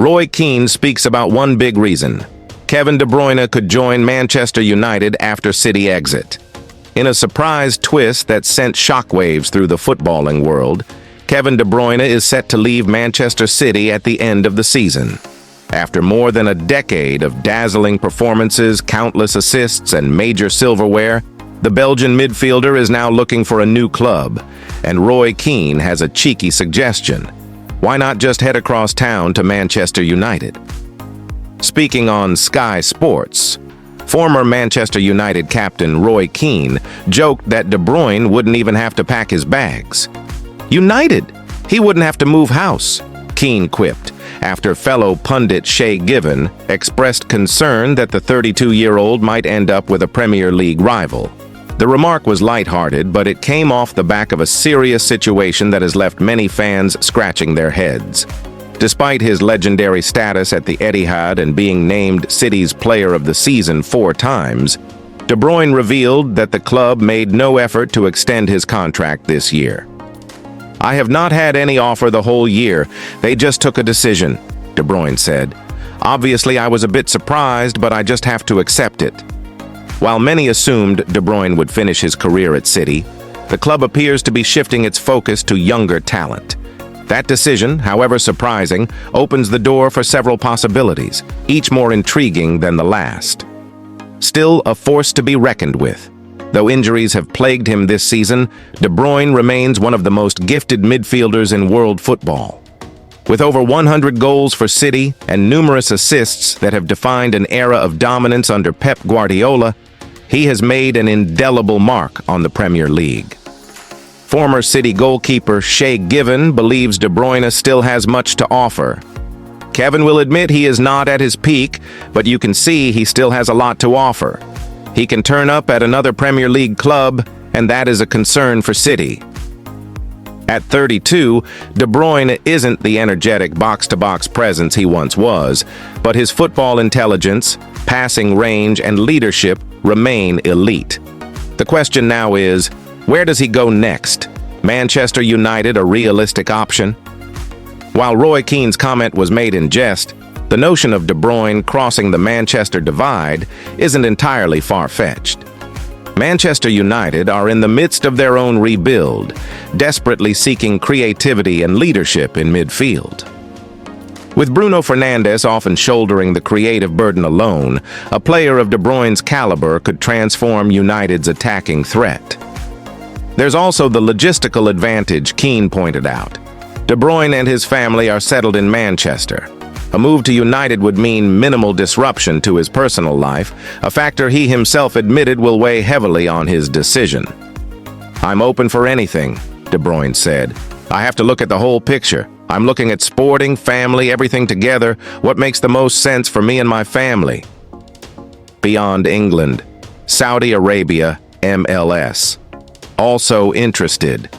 Roy Keane speaks about one big reason. Kevin De Bruyne could join Manchester United after City exit. In a surprise twist that sent shockwaves through the footballing world, Kevin De Bruyne is set to leave Manchester City at the end of the season. After more than a decade of dazzling performances, countless assists, and major silverware, the Belgian midfielder is now looking for a new club, and Roy Keane has a cheeky suggestion. Why not just head across town to Manchester United? Speaking on Sky Sports, former Manchester United captain Roy Keane joked that De Bruyne wouldn't even have to pack his bags. United! He wouldn't have to move house, Keane quipped, after fellow pundit Shay Given expressed concern that the 32-year-old might end up with a Premier League rival. The remark was lighthearted, but it came off the back of a serious situation that has left many fans scratching their heads. Despite his legendary status at the Etihad and being named City's Player of the Season 4 times, De Bruyne revealed that the club made no effort to extend his contract this year. "I have not had any offer the whole year. They just took a decision," De Bruyne said. "Obviously, I was a bit surprised, but I just have to accept it." While many assumed De Bruyne would finish his career at City, the club appears to be shifting its focus to younger talent. That decision, however surprising, opens the door for several possibilities, each more intriguing than the last. Still a force to be reckoned with. Though injuries have plagued him this season, De Bruyne remains one of the most gifted midfielders in world football. With over 100 goals for City and numerous assists that have defined an era of dominance under Pep Guardiola, he has made an indelible mark on the Premier League. Former City goalkeeper Shay Given believes De Bruyne still has much to offer. Kevin will admit he is not at his peak, but you can see he still has a lot to offer. He can turn up at another Premier League club, and that is a concern for City. At 32, De Bruyne isn't the energetic box-to-box presence he once was, but his football intelligence, passing range, and leadership remain elite. The question now is, where does he go next? Manchester United a realistic option? While Roy Keane's comment was made in jest, the notion of De Bruyne crossing the Manchester divide isn't entirely far-fetched. Manchester United are in the midst of their own rebuild, desperately seeking creativity and leadership in midfield. With Bruno Fernandes often shouldering the creative burden alone, a player of De Bruyne's caliber could transform United's attacking threat. There's also the logistical advantage Keane pointed out. De Bruyne and his family are settled in Manchester. A move to United would mean minimal disruption to his personal life, a factor he himself admitted will weigh heavily on his decision. "I'm open for anything," De Bruyne said. "I have to look at the whole picture. I'm looking at sporting, family, everything together, what makes the most sense for me and my family." Beyond England, Saudi Arabia, MLS. Also interested.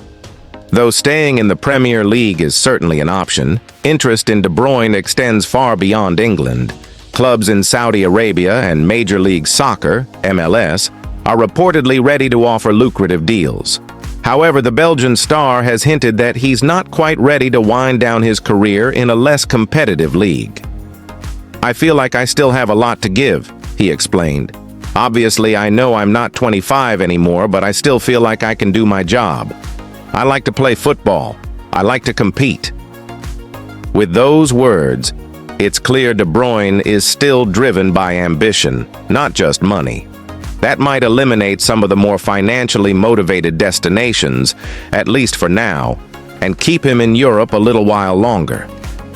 Though staying in the Premier League is certainly an option, interest in De Bruyne extends far beyond England. Clubs in Saudi Arabia and Major League Soccer, MLS, are reportedly ready to offer lucrative deals. However, the Belgian star has hinted that he's not quite ready to wind down his career in a less competitive league. "I feel like I still have a lot to give," he explained. "Obviously, I know I'm not 25 anymore, but I still feel like I can do my job. I like to play football. I like to compete." With those words, it's clear De Bruyne is still driven by ambition, not just money. That might eliminate some of the more financially motivated destinations, at least for now, and keep him in Europe a little while longer.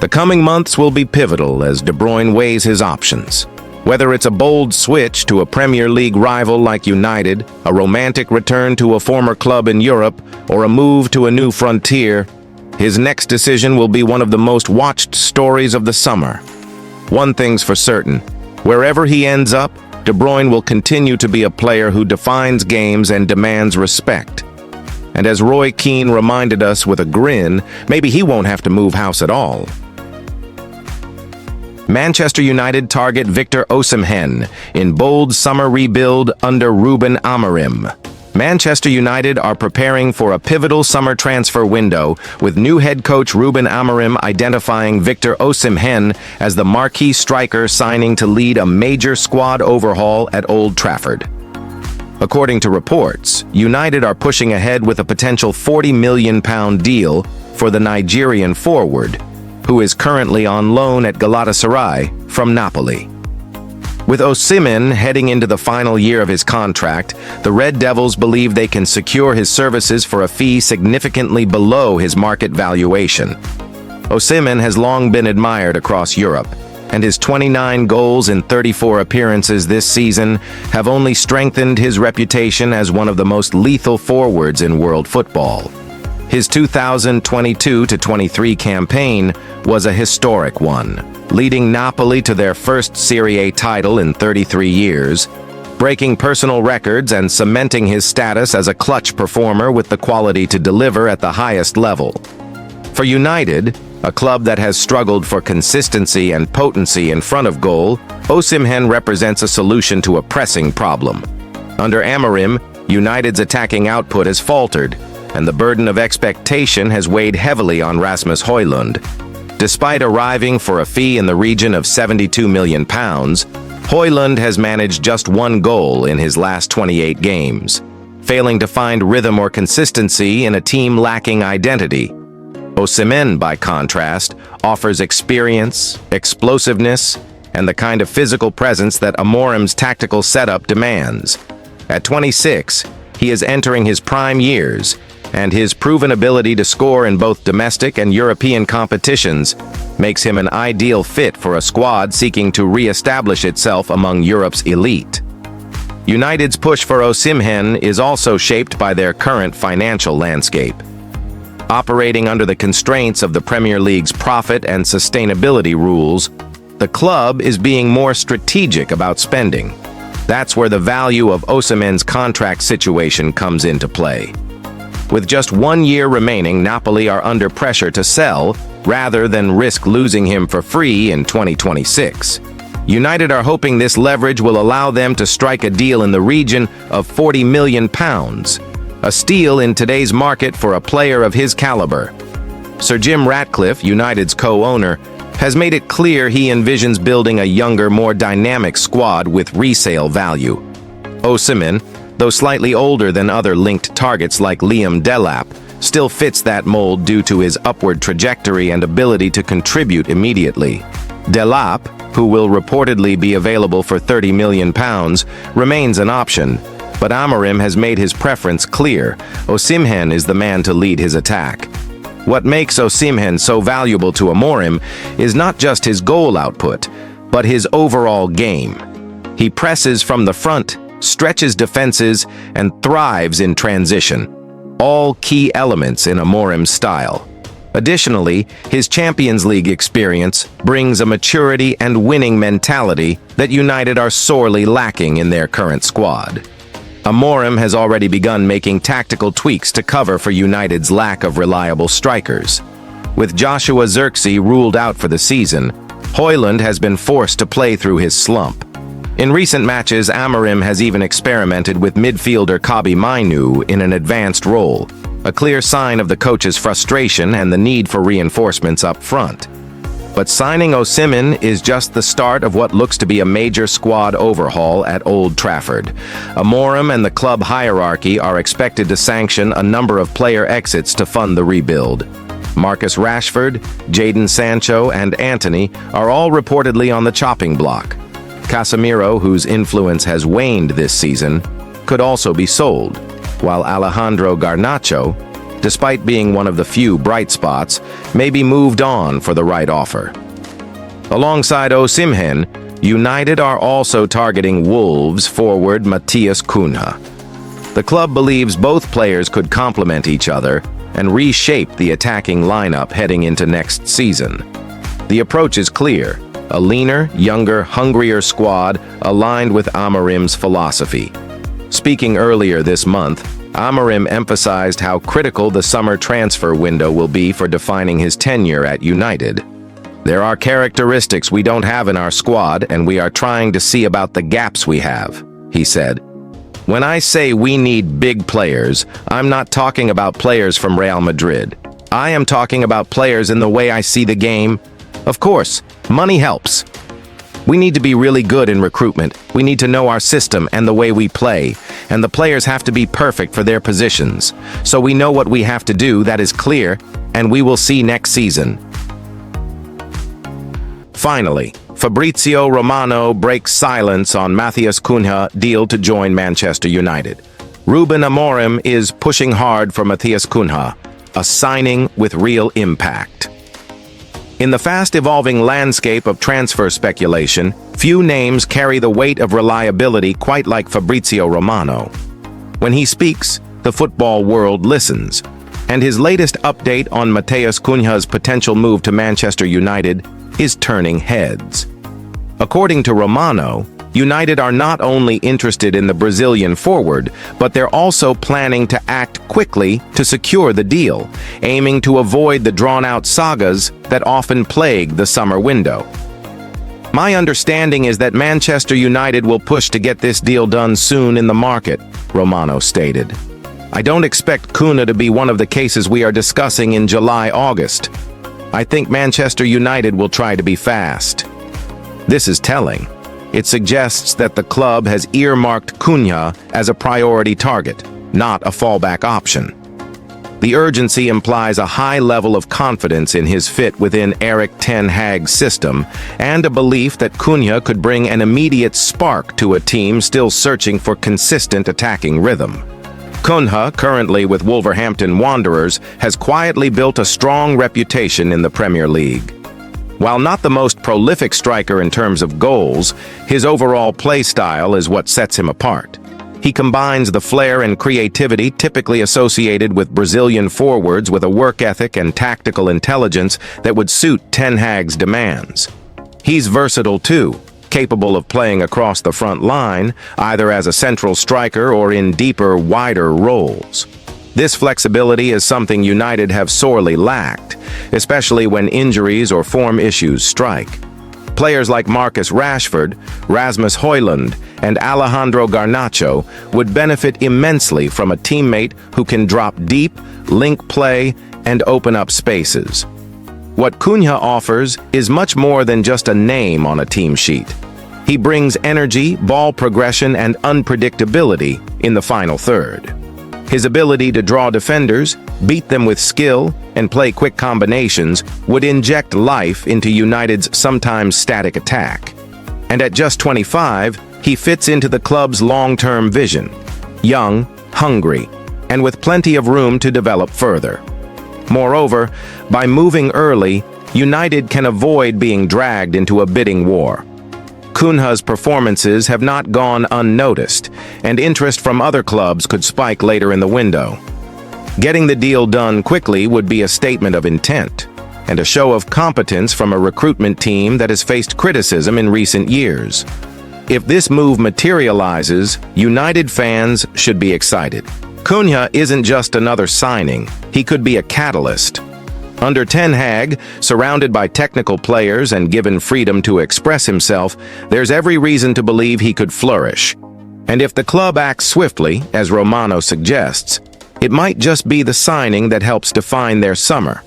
The coming months will be pivotal as De Bruyne weighs his options. Whether it's a bold switch to a Premier League rival like United, a romantic return to a former club in Europe, or a move to a new frontier, his next decision will be one of the most watched stories of the summer. One thing's for certain, wherever he ends up, De Bruyne will continue to be a player who defines games and demands respect. And as Roy Keane reminded us with a grin, maybe he won't have to move house at all. Manchester United target Victor Osimhen in bold summer rebuild under Ruben Amorim. Manchester United are preparing for a pivotal summer transfer window, with new head coach Ruben Amorim identifying Victor Osimhen as the marquee striker signing to lead a major squad overhaul at Old Trafford. According to reports, United are pushing ahead with a potential £40 million deal for the Nigerian forward, who is currently on loan at Galatasaray from Napoli. With Osimhen heading into the final year of his contract, the Red Devils believe they can secure his services for a fee significantly below his market valuation. Osimhen has long been admired across Europe, and his 29 goals in 34 appearances this season have only strengthened his reputation as one of the most lethal forwards in world football. His 2022-23 campaign was a historic one, leading Napoli to their first Serie A title in 33 years, breaking personal records and cementing his status as a clutch performer with the quality to deliver at the highest level. For United, a club that has struggled for consistency and potency in front of goal, Osimhen represents a solution to a pressing problem. Under Amorim, United's attacking output has faltered, and the burden of expectation has weighed heavily on Rasmus Højlund. Despite arriving for a fee in the region of £72 million, Højlund has managed just one goal in his last 28 games, failing to find rhythm or consistency in a team lacking identity. Osimhen, by contrast, offers experience, explosiveness, and the kind of physical presence that Amorim's tactical setup demands. At 26, he is entering his prime years, and his proven ability to score in both domestic and European competitions makes him an ideal fit for a squad seeking to re-establish itself among Europe's elite. United's push for Osimhen is also shaped by their current financial landscape. Operating under the constraints of the Premier League's profit and sustainability rules, the club is being more strategic about spending. That's where the value of Osimhen's contract situation comes into play. With just 1 year remaining, Napoli are under pressure to sell rather than risk losing him for free in 2026. United are hoping this leverage will allow them to strike a deal in the region of £40 million, a steal in today's market for a player of his caliber. Sir Jim Ratcliffe, United's co-owner, has made it clear he envisions building a younger, more dynamic squad with resale value. Osimhen, though slightly older than other linked targets like Liam Delap, still fits that mold due to his upward trajectory and ability to contribute immediately. Delap, who will reportedly be available for £30 million, remains an option, but Amorim has made his preference clear. Osimhen is the man to lead his attack. What makes Osimhen so valuable to Amorim is not just his goal output, but his overall game. He presses from the front, stretches defenses, and thrives in transition, all key elements in Amorim's style. Additionally, his Champions League experience brings a maturity and winning mentality that United are sorely lacking in their current squad. Amorim has already begun making tactical tweaks to cover for United's lack of reliable strikers. With Joshua Zirkzee ruled out for the season, Højlund has been forced to play through his slump. In recent matches, Amorim has even experimented with midfielder Kobbie Mainoo in an advanced role, a clear sign of the coach's frustration and the need for reinforcements up front. But signing Osimhen is just the start of what looks to be a major squad overhaul at Old Trafford. Amorim and the club hierarchy are expected to sanction a number of player exits to fund the rebuild. Marcus Rashford, Jadon Sancho, and Antony are all reportedly on the chopping block. Casemiro, whose influence has waned this season, could also be sold, while Alejandro Garnacho, despite being one of the few bright spots, may be moved on for the right offer. Alongside Osimhen, United are also targeting Wolves forward Matias Kunha. The club believes both players could complement each other and reshape the attacking lineup heading into next season. The approach is clear: a leaner, younger, hungrier squad aligned with Amorim's philosophy. Speaking earlier this month, Amorim emphasized how critical the summer transfer window will be for defining his tenure at United. "There are characteristics we don't have in our squad, and we are trying to see about the gaps we have," he said. When I say we need big players, I'm not talking about players from Real Madrid. I am talking about players in the way I see the game. Of course, money helps. We need to be really good in recruitment. We need to know our system and the way we play, and the players have to be perfect for their positions. So we know what we have to do, that is clear, and we will see next season. Finally, Fabio Romano breaks silence on Matias Kunha deal to join Manchester United. Ruben Amorim is pushing hard for Matias Kunha, a signing with real impact. In the fast-evolving landscape of transfer speculation, few names carry the weight of reliability quite like Fabio Romano. When he speaks, the football world listens, and his latest update on Matias Kunha's potential move to Manchester United is turning heads. According to Romano, United are not only interested in the Brazilian forward, but they're also planning to act quickly to secure the deal, aiming to avoid the drawn-out sagas that often plague the summer window. My understanding is that Manchester United will push to get this deal done soon in the market, Romano stated. I don't expect Kunha to be one of the cases we are discussing in July-August. I think Manchester United will try to be fast. This is telling. It suggests that the club has earmarked Kunha as a priority target, not a fallback option. The urgency implies a high level of confidence in his fit within Erik ten Hag's system and a belief that Kunha could bring an immediate spark to a team still searching for consistent attacking rhythm. Kunha, currently with Wolverhampton Wanderers, has quietly built a strong reputation in the Premier League. While not the most prolific striker in terms of goals, his overall play style is what sets him apart. He combines the flair and creativity typically associated with Brazilian forwards with a work ethic and tactical intelligence that would suit Ten Hag's demands. He's versatile too, capable of playing across the front line, either as a central striker or in deeper, wider roles. This flexibility is something United have sorely lacked, especially when injuries or form issues strike. Players like Marcus Rashford, Rasmus Højlund, and Alejandro Garnacho would benefit immensely from a teammate who can drop deep, link play, and open up spaces. What Kunha offers is much more than just a name on a team sheet. He brings energy, ball progression, and unpredictability in the final third. His ability to draw defenders, beat them with skill, and play quick combinations would inject life into United's sometimes static attack. And at just 25, he fits into the club's long-term vision. Young, hungry, and with plenty of room to develop further. Moreover, by moving early, United can avoid being dragged into a bidding war. Kunha's performances have not gone unnoticed, and interest from other clubs could spike later in the window. Getting the deal done quickly would be a statement of intent, and a show of competence from a recruitment team that has faced criticism in recent years. If this move materializes, United fans should be excited. Kunha isn't just another signing, he could be a catalyst. Under Ten Hag, surrounded by technical players and given freedom to express himself, there's every reason to believe he could flourish. And if the club acts swiftly, as Romano suggests, it might just be the signing that helps define their summer.